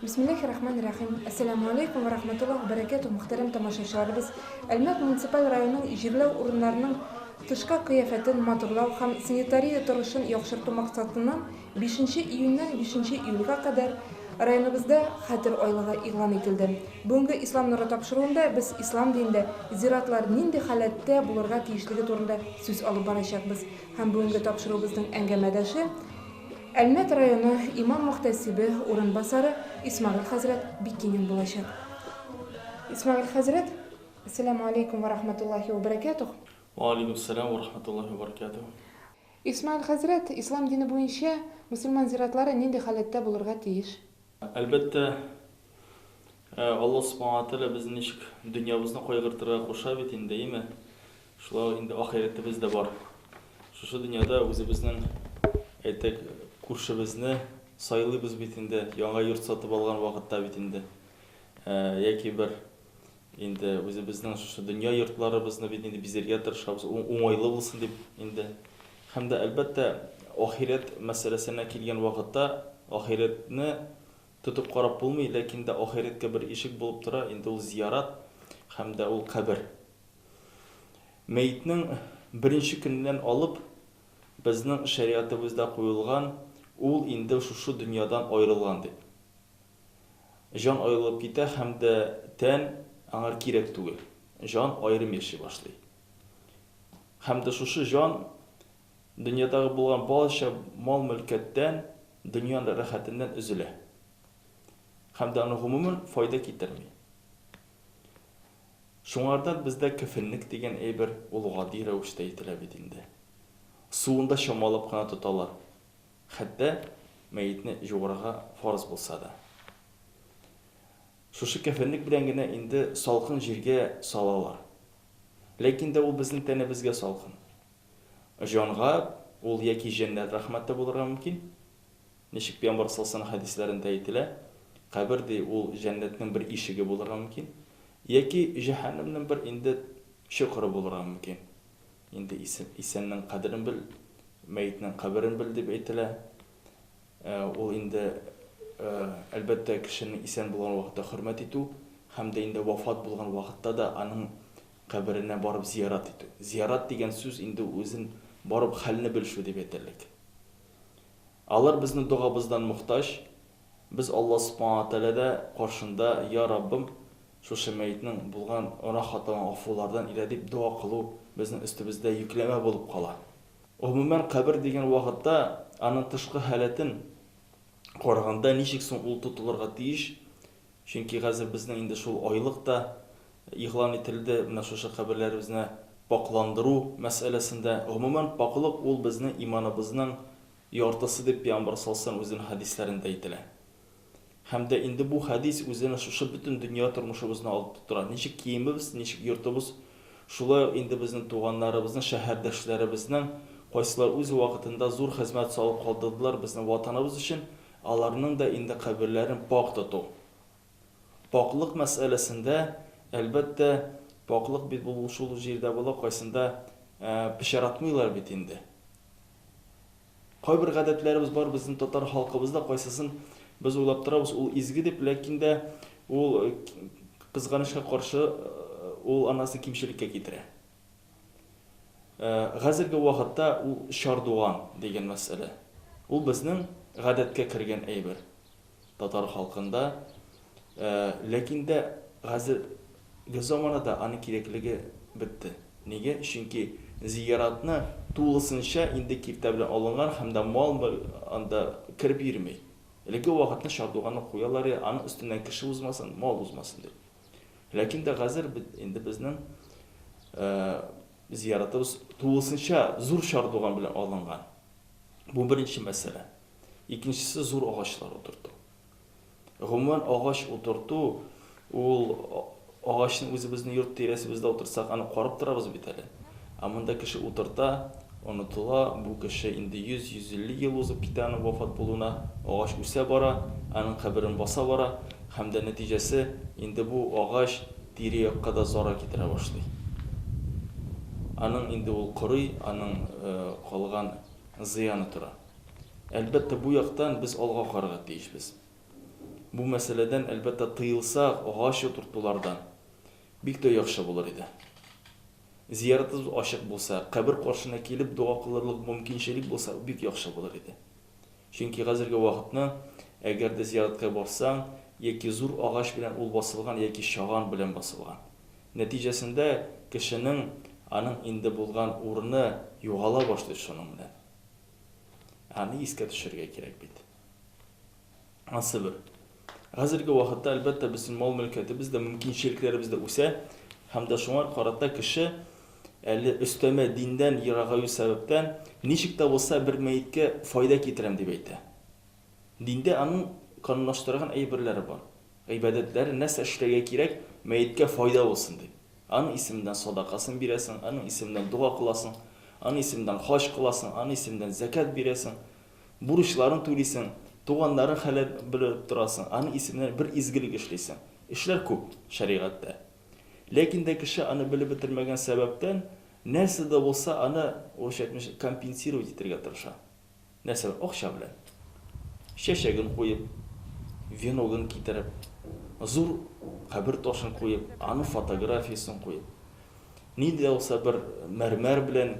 Bismillahirrahmanirrahim. Assalamu alaikum wa rahmatullahi wa barakatuh. Muhterem tamaşaçılarыбыз. Әлмәт муниципаль районының җирләү урыннарының тышкы кыяфәтен матурлау һәм санитария торышын яхшырту максатыннан 5 июньнән 5 июльгә кадәр районыбызда Хәтер айлыгы игълан ителде. Бүгенге ислам нуры тапшыруында без ислам динендә зиратлар нинди халәттә булырга тиешлеге турында сүз алып барачакбыз. Һәм бүгенге тапшыруыбызның әңгәмәдәше Әлмәт районы имам мөхтәсибе урынбасары Исмагыйль хәзрәт Бикинин булачак. Исмагыйль хәзрәт, ассаламу алейкум ва рахматуллахи ва баракатух. Ва алейкум ассалам ва рахматуллахи ва баракатух. Исмагыйль хәзрәт, ислам дине буенча мусульман зиратлары нинди халәттә булырга тиеш? Әлбәттә, Аллаһ Субхану ва Тааля безне ничек дөньябызны кайгыртырга куша бит инде, име? Шулай инде ахирәтебез дә бар. Шушы дөньяда үзебезнең әйтек күршебезне сайлыйбыз бит инде, яңа йорт сатып алган вакытта бит инде. Яки бер инде үзебезнең шушы дөнья йортларыбызны бит инде бизәргә тырышабыз, уңайлы булсын дип инде. Һәм дә әлбәттә ахирәт мәсьәләсенә килгән вакытта ахирәтне тотып карап булмый, ләкин дә ахирәткә бер ишек булып тора, инде ул зиярат һәм дә ул кабер. Мәйтнең беренче көннән алып безнең шариатыбызда куелган ул инде шушы дөньядан аерылган дип. Жан аерылып китә һәм дә тән аңар кирәк түгел. Жан аерым яши башлый. Һәм дә шушы жан дөньядагы булган барча мал-мөлкәттән, дөньяның рәхәтеннән өзелә. Һәм дә аны гомумән файда китерми. Шуңардан бездә кәфенлек дигән әйбер ул гади рәвештә әйтелә бит инде. Суында шамалап кына тоталар. Хәтта мәйтне югарыга фарыз булса да. Шушы кәфенлек белән генә инде салкын җиргә салалар. Ләкин дә ул безнең тәнебезгә салкын. Җанга ул яки җәннәт рәхмәттә булырга мөмкин. Ничек Пәйгамбәр саллаллаһу алейһи хәдисләрендә әйтелә, кабер ди ул җәннәтнең бер ишеге булырга мөмкин, яки җәһәннәмнең бер инде чокыры булырга мөмкин. Инде исәннең кадерен бил, мәйтнең каберен бил дип әйтелә. Ул инде әлбәттә кешенең исән булган вакытта хөрмәт итү, һәм дә инде вафат булган вакытта да аның каберенә барып зиярат итү. Зиярат дигән сүз инде үзен барып хәлне белешү дип әйтерлек. Алар безнең дугабыздан мохтаҗ. Без Аллаһ Субхану ва Тааляда каршында, я Раббым, шушы мәйтнең булган рахатан, афулардан илә дип дуа кылу безнең өстебездә йөкләмә булып кала. Гомумән кабер дигән вакытта аның тышкы халәтен караганда ничек соң ул тотылырга тиеш? Чөнки хәзер безнең инде шул айлыкта игълан ителде, менә шушы каберләребезне пакландыру мәсьәләсендә. Гомумән паклык ул безнең иманыбызның яртысы дип Пәйгамбәр саллаллаһу алейһи үзенең хәдисләрендә әйтелә. Һәм дә инде бу хәдис үзенә шушы бөтен дөнья тормышыбызны алып тора. Ничек киемебез, ничек йортыбыз, шулай инде безнең туганнарыбызның, шәһәрдәшләребезнең кайсылар үз вакытында зур хезмәт салып калдылар безнең ватаныбыз өчен, аларның да инде каберләрен пак тоту. Паклык мәсьәләсендә әлбәттә паклык бит бу шул җирдә була, кайсында пешаратмыйлар бит инде. Кайбер гадәтләребез бар безнең татар халкыбызда, кайсысын без уйлап торабыз, ул изге дип, ләкин дә ул кызганычка каршы ул анасын кимчелеккә китерә. Хәзерге вакытта ул шардуган дигән мәсьәлә. Ул безнең гадәткә кергән әйбер татар халкында, ләкин дә хәзерге заманда аны кирәклеге бетте. Нигә? Чөнки зияратны тулысынча инде киртә белән алынган һәм дә мал анда киреп йөрмәй. Әлеге вакытны шардуганны куялар, аны өстеннән кеше узмасын, мал узмасын дип. Ләкин дә хәзер инде безнең зияратыбыз тулысынча зур шардуган белән алынган. Бу беренче мәсьәлә. Икенчесе зур агачлар утырту. Гомумән агач утырту, ул агачның үзебезнең йорт тирәсебездә утырсак, аны карап торабыз бит әле. Монда кеше утырта, онытыла, бу кеше инде 100-150 ел узып китә аның вафат булуына, агач үсә бара, аның каберен баса бара, һәм дә нәтиҗәсе инде бу агач тирә-якка да зарар китерә башлый. Аның инде ул кырый, аның калган зыяны тора. Әлбәттә бу яктан без алга карарга тиешбез. бу мәсьәләдән әлбәттә тыелса, агач утыртулардан бик тә яхшы булыр иде. Зияратыбыз ачык булса, кабер каршына килеп дуа кылырлык мөмкинчелек булса, бик яхшы булыр иде. Чөнки хәзерге вакытны, әгәр дә зияратка барсаң, яки зур агач белән ул басылган, яки чаган белән басылган. Нәтиҗәсендә кешенең аның инде булган урыны югала башлый шуның белән. Аны искә төшерергә кирәк бит. Ансы бер. Хәзерге вакытта әлбәттә безнең мал-мөлкәтебез дә, мөмкинчелекләребез дә үсә, һәм дә шуңа карата кеше әле өстәмә диндән ерагаю сәбәптән ничек тә булса бер мәеткә файда китерәм дип әйтә. Диндә аның канунлаштырган әйберләре бар. Гыйбадәтләре нәрсә эшләргә кирәк, мәеткә файда булсын дип. Аның исемендән садакасын бирәсең, аның исемендән дуа кыласың, аның исемендән хаҗ кыласың, аның исемендән закат бирәсең, бурычларын түлисең, туганнарын хәлен белеп торасың, аның исемендән бер изгелек эшлисең. Эшләр күп шәригатьтә. Ләкин дә кеше аны белеп бетермәгән сәбәптән нәрсә дә булса аны компенсировать итәргә тырыша. Нәрсә акча белән. Чәчәген куеп, веногын китереп, зур кабер ташын куеп, аны фотографиясын куеп. Нидә булса бер мәрмәр белән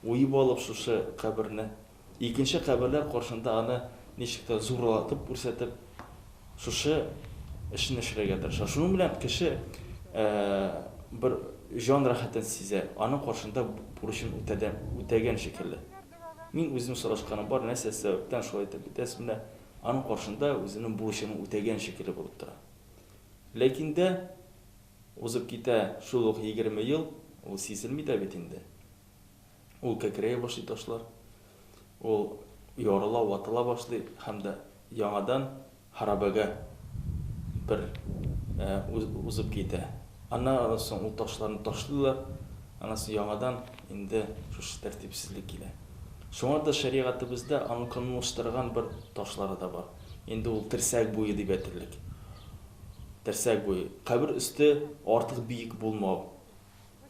уеп алып шушы каберне, икенче каберләр каршында аны ничек тә зурлатып күрсәтеп, шушы эшне эшләргә тырыша. Шуның белән кеше бер җан рәхәтен сизә, аның каршында бурычын үтәгән шикелле. Мин үзем сорашканым бар, нәрсә сәбәптән шулай итеп битәсемне, аның каршында үзенең бурычын үтәгән шикелле булып тора. Ләкин дә узып китә шул ук 20 ел, ул сизелми дә бит инде. Ул кәкрәя башлый ташлар. Ул ярыла, ватыла башлый һәм дә яңадан харабага бер узып китә. Аннан соң ул ташларны ташлыйлар, аннан соң яңадан инде шушы тәртипсезлек килә. Шуңа да шәригатыбызда аны канунлаштырган бер ташлары да бар. Инде ул терсәк буе дип әйтерлек. Терсәк буе. Кабер өсте артык биек булмау.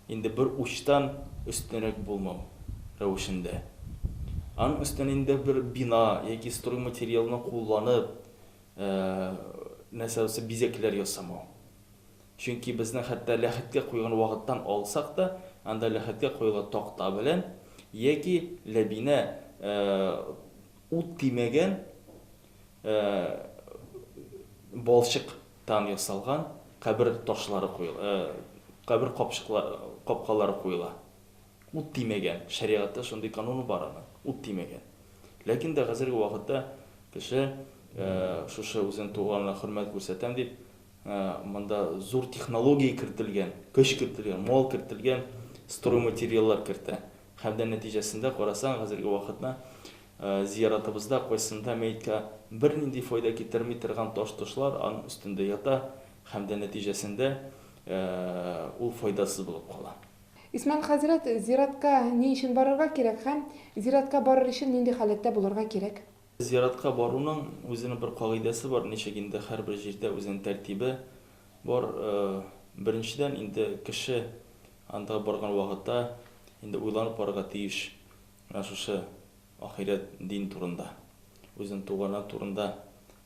Инде бер учтан өстенрәк булмау рәвешендә. Аның өстен инде бер бина яки строй материалны кулланып, нәрсә бизәкләр ясамау. Чөнки безнең хәтта ләхеткә куйган вакыттан алсак та, анда ләхеткә куйган такта белән яки ләбинә ут тимәгән балчыктан ясалган кабер ташлары куела, кабер капкалары куела. Ут тимәгән, шәригатьтә шундый кануны бар аның, ут тимәгән. Ләкин дә хәзерге вакытта кеше шушы үзен туганына хөрмәт күрсәтәм дип, монда зур технология кертелгән, көч кертелгән, мал кертелгән, строй материаллар кертә. Һәм дә нәтиҗәсендә карасаң, хәзерге вакытта зияратыбызда кайсында мәйеткә бернинди файда китерми торган ташлар аның өстендә ята, һәм дә нәтиҗәсендә ул файдасыз булып кала. Исмәгыйль хәзрәт, зиратка ни өчен барырга кирәк һәм зиратка барыр өчен нинди халәттә булырга кирәк? Зиратка баруның үзенең бер кагыйдәсе бар, ничек инде һәрбер җирдә үзенең тәртибе бар. Беренчедән инде кеше анда барган вакытта инде уйланып барырга тиеш. Шушы ахирет дин турында, үзенең туганы турында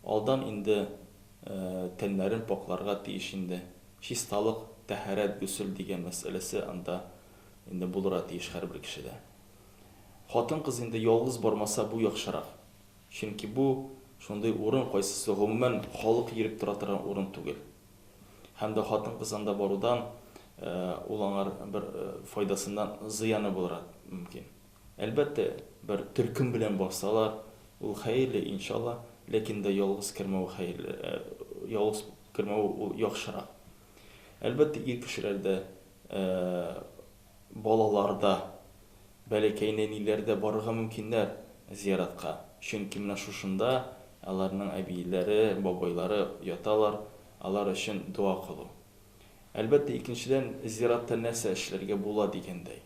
алдан инде тәннәрен пакларга тиеш инде. Чисталык, тәһарәт, гусул дигән мәсьәләсе анда инде булырга тиеш һәрбер кешедә. Хатын-кыз инде ялгыз бармаса бу яхшырак. Чөнки бу шундый урын кайсысы гомумән халык йөреп тора торган урын түгел. Һәм дә хатын-кыз анда барудан ул аңар бер файдасыннан зыяны булырга мөмкин. Әлбәттә, бер төркем белән барсалар, ул хәерле иншалла, ләкин дә ялгыз кирмәү хәерле, ялгыз кирмәү ул яхшырак. Әлбәттә, ир кешеләрдә, балаларда, бәләкәйнәниләрдә барырга мөмкиннәр зиратка. Чөнки менә шушында аларның әбиләре, бабайлары яталар, алар өчен дуа кылу. Әлбәттә, икенчедән зиратта нәрсә эшләргә була дигәндәй.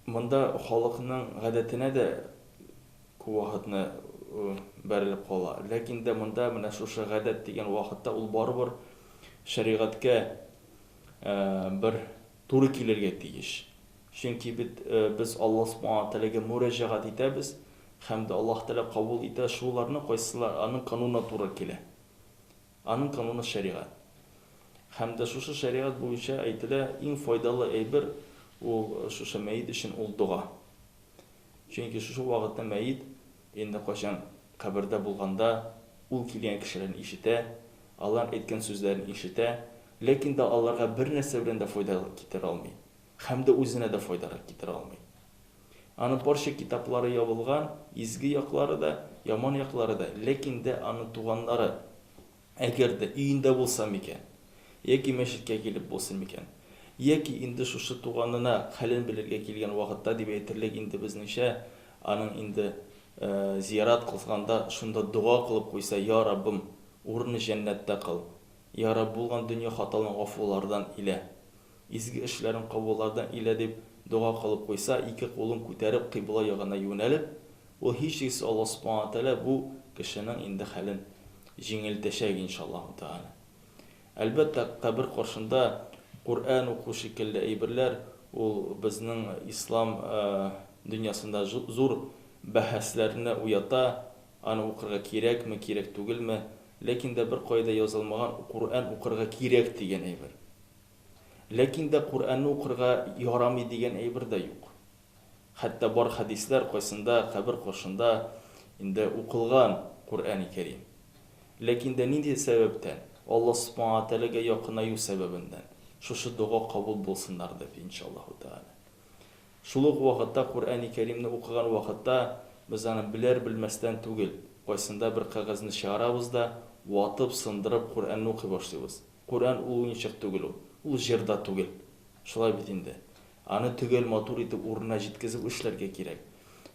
Монда халыкның гадәтенә дә күп вакытны бәрелеп кала. Ләкин дә монда менә шушы гадәт дигән вакытта ул барыбер шәригатькә бер туры килергә тиеш. Чөнки без Аллаһ Субханаһу Тәгаләгә мөрәҗәгать итәбез, Һәм дә Аллаһ Тәгалә кабул итә шуларны кайсылар аның канунына туры килә. Аның кануны шариғат. Һәм дә шушы шариғат буенча әйтелә, иң файдалы әйбер ул шушы мәйет өчен ул дуга. Чөнки шушы вакытта мәйет инде кайчан кабердә булганда ул килгән кешеләрне ишетә, алар әйткән сүзләрен ишетә, ләкин дә аларга бер нәрсә белән дә файда китерә алмый. Һәм дә үзенә дә файда китерә алмый. Аның барча китаплары ябылган, изге яклары да, яман яклары да, ләкин дә аның туганнары әгәр дә өендә булса микән, яки мәчеткә килеп булсын микән, яки инде шушы туганына хәлен белергә килгән вакытта дип әйтерлек инде безнеңчә, аның инде зиярат кылганда шунда дуга кылып куйса, я Раббым, урынны җәннәттә кыл. Я Рабб, булган дөнья хаталарын гафулардан илә. Изге эшләрен кабуллардан илә дип дуга кылып куйса, ике кулын күтәреп кыйбла ягына юнәлеп, ул һичшиксез Аллаһ Субханаһу Тәгалә бу кешенең инде хәлен җиңелтәчәк иншаллаһу тәгалә. Әлбәттә, кабер каршында Кур'ан уку шикелле әйберләр ул безнең ислам дөньясында зур бәхәсләрне уята, аны укырга кирәкме, кирәк түгелме, ләкин дә бер кайда язылмаган Кур'ан укырга кирәк дигән әйбер. Ләкин дә Кур'анны укырга ярамый дигән әйбер дә юк. Хәтта бар хадисләр кайсында кабер каршында инде укылган Кур'ан-ы Кәрим. Ләкин дә нинди сәбәптән? Аллаһ Субханаһу Тәгаләгә якынаю сәбәбеннән. Шушы дуга кабул булсыннар дип иншаллаһу тәгалә. Шул ук вакытта Кур'ан-ы Кәримне укыган вакытта без аны белер-белмәстән түгел, кайсында бер кагазны чыгарабыз да, ватып, сындырып Кур'анны укый башлыйбыз. Кур'ан ул ничек түгел ул җирдә түгел. Шулай бит инде. Аны түгел матур итеп урынына җиткезеп эшләргә кирәк.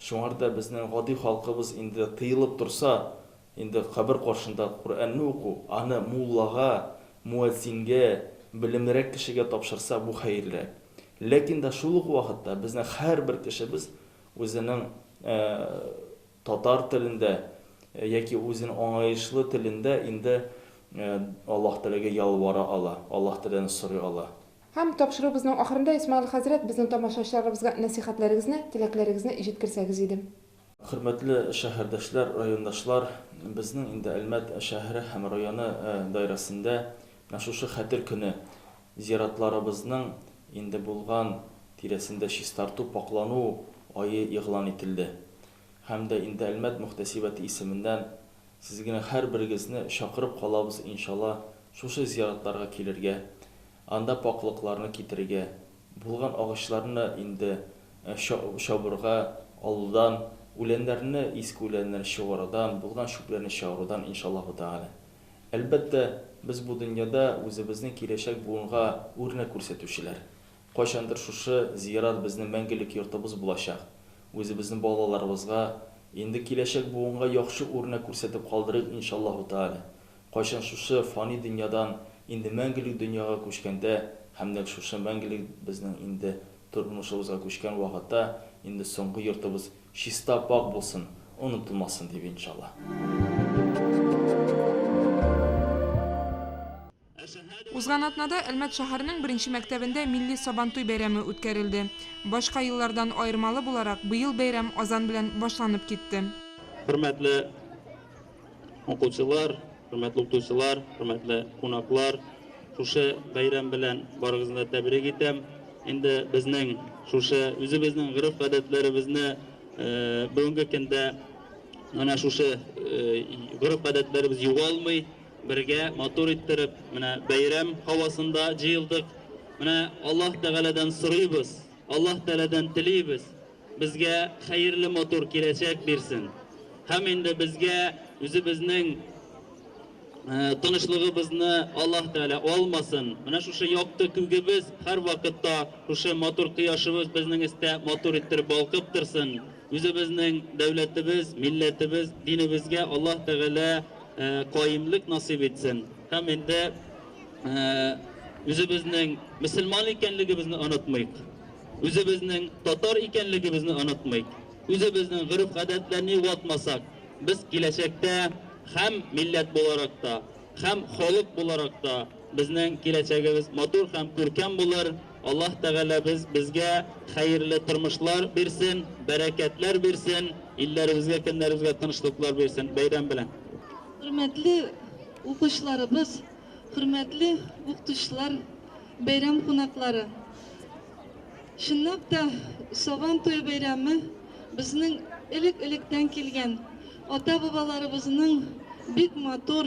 Шуңарда безнең гади халкыбыз инде тыелып турса, инде кабер каршында Кур'анны уку, аны муллага, муаззингә, белемрәк кешегә тапшырса, бу хәерлерәк. Ләкин дә шул ук вакытта безнең һәрбер кешебез үзенең татар телендә яки үзенең аңлаешлы телендә инде Аллаһ Тәгаләгә ялвара ала, Аллаһ Тәгаләне сорый ала. Һәм тапшырыбызның ахырында Исмаил хәзрәт безнең тамашачыларыбызга насихатларыгызны, теләкләрегезне җиткерсәгез иде. Хөрмәтле шәһәрдәшләр, райондашлар, безнең инде Әлмәт шәһәре һәм районы даирәсендә шушы хәтер көне зиратларыбызның инде булган тирәсендә чистарту, паклану айы игълан ителде. Һәм дә инде Әлмәт мөхтәсибәте исемендән сезгә һәрберегезне чакырып калабыз иншалла шушы зиратларга килергә, анда паклыкларны китерергә, булган агачларны инде шабырга алудан, үләннәрне иске үләннәрне чыгарудан, булган шүпләрне чыгарудан иншаллаһу тәгалә. Әлбәттә, без бу дөньяда үзебезнең киләчәк буынга үрнәк күрсәтүчеләр. Кайчандыр шушы зират безнең мәңгелек йортыбыз булачак. Үзебезнең балаларыбызга инде киләчәк буынга яхшы үрнәк күрсәтеп калдырык иншаллаһу тәгалә. Кайчан шушы фани дөньядан инде мәңгелек дөньяга күчкәндә, һәм дә шушы мәңгелек безнең инде тормышыбызга күчкән вакытта инде соңгы йортыбыз чиста пак булсын, онытылмасын дип иншалла. Узган атнада Әлмәт шәһәренең беренче мәктәбендә милли Сабантуй бәйрәме үткәрелде. Башка еллардан айырмалы буларак, быел бәйрәм азан белән башланып китте. Хөрмәтле укучылар, хөрмәтле укытучылар, хөрмәтле кунаклар, шушы бәйрәм белән барыгызны тәбрик итәм. Инде безнең шушы үзебезнең гырыф-гадәтләребезне бүгенге көндә менә шушы гырыф-гадәтләребез югалмый, бергә матур иттереп, менә бәйрәм һавасында җыелдык. Менә Аллаһ Тәгаләдән сорыйбыз, Аллаһ Тәгаләдән телибез, безгә хәерле матур киләчәк бирсен. Һәм инде безгә үзебезнең тынычлыгыбызны Аллаһ Тәгалә алмасын. Менә шушы якты күгебез һәр вакытта шушы матур кояшыбыз безнең истә матур иттереп балкып торсын. Үзебезнең дәүләтебез, милләтебез, динебезгә Аллаһ Тәгалә каимлык насип итсен. Һәм инде үзебезнең мөселман икәнлегебезне онытмыйк. Үзебезнең татар икәнлегебезне онытмыйк. Үзебезнең гырыф-гадәтләрне югалтмасак, без киләчәктә һәм милләт буларак та, һәм халык буларак та безнең киләчәгебез матур һәм күркәм булыр. Аллаһ Тәгалә безгә хәерле тормышлар бирсен, бәрәкәтләр бирсен. illerimizge, kendilerimizge tanışlıklar versin bayram bilen. Hürmetli okuşlarımız, hürmetli uktuşlar, bayram konakları. Şunlap da Saban toyu bayramı bizning ilik-ilikdan kelgan ota-babalarımızning bek motor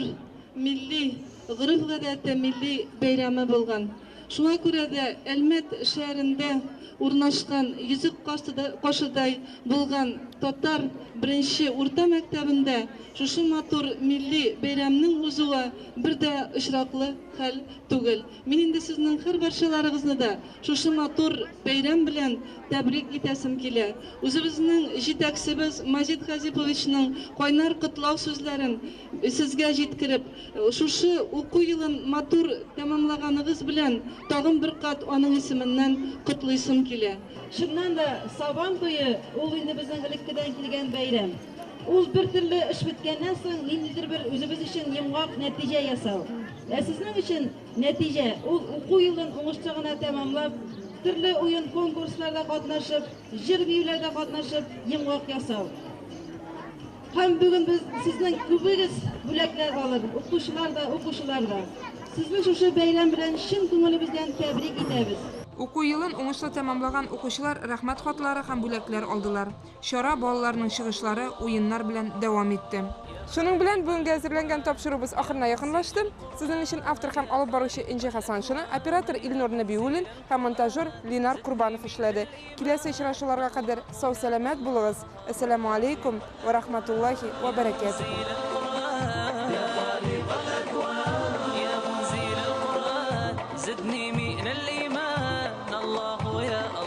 milliy g'uruf-g'odatda milliy bayrami bo'lgan. Shunga ko'ra da Elmet shahrida o'rnashgan Yuzuq qo'shiday bo'lgan Tatar birinchi o'rta maktabida shu motor milliy bayramning o'zuva birda ishroqli hal tugul. Men endi sizning har barchalaringizni da shu motor bayram bilan tabrik etasim kelar. O'zimizning yetakchimiz Majid Hazipovichning qo'ynar qutlov so'zlarini sizga yetkirib, shu o'quv yilin motor tamomlaganingiz bilan tag'in bir qat uning ismidan qutlaysim kelar. Shundan da Saban to'yi ul endi bizning ilikdan kelgan bayram. Ul bir türlü ish bitgandan so'ng nimanidir bir o'zimiz uchun yumg'oq natija yasao. Sizning uchun natija ul o'quv yilini o'ng'ishlig'ini tamomlab, turli o'yin konkurslarda qatnashib, intervyularda qatnashib, yumg'oq yasao. Ham bugun biz sizning ko'pingiz bo'laklar olib, o'quvchilarda sizni shu bayram bilan chin ko'nglimizdan tabrik etamiz. O'quv yilin o'ngishli tamomlagan o'quvchilar rahmat xotlari ham bo'laklar oldilar. Shora bolalarning chiqishlari o'yinlar bilan davom etdi. Shuning bilan bugungi hazırlangan topshirig'imiz oxiriga yaqinlashdi. Sizning uchun avtor ham olib boruvchi Inji Hasanchini, operator Ilnur Nabiulin va montajyor Linar Qurbonov ishladi. Kelasi uchrashuvlarga qadar sog' salomat bo'linglar. Assalomu alaykum va rahmatullohi va barakatuh. زدني من الإيمان الله يا الله